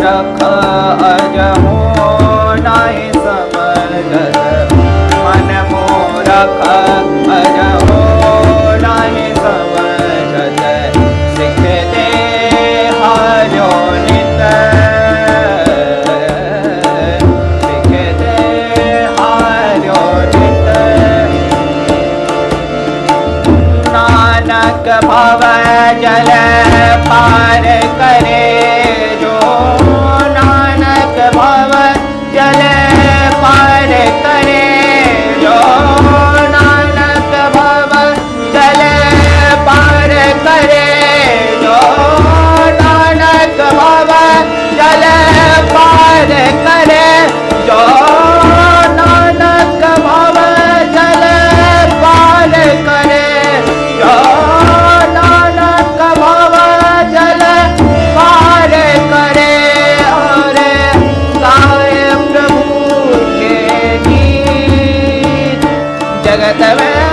मूरख अजहू नाही समजत, मन मूरख अजहू नाही समजत, शिकते हर्यो नित, शिकते हर्यो नित। नानक भव जल पार करे जो, नानक भव जल पार करे जो, नानक भव जल पार करे जो, नानक भव जल पार करे जो, नानक भव जल पार करे जो, नानक भव जल पार करे। और गाए प्रभु के गीत, जगत में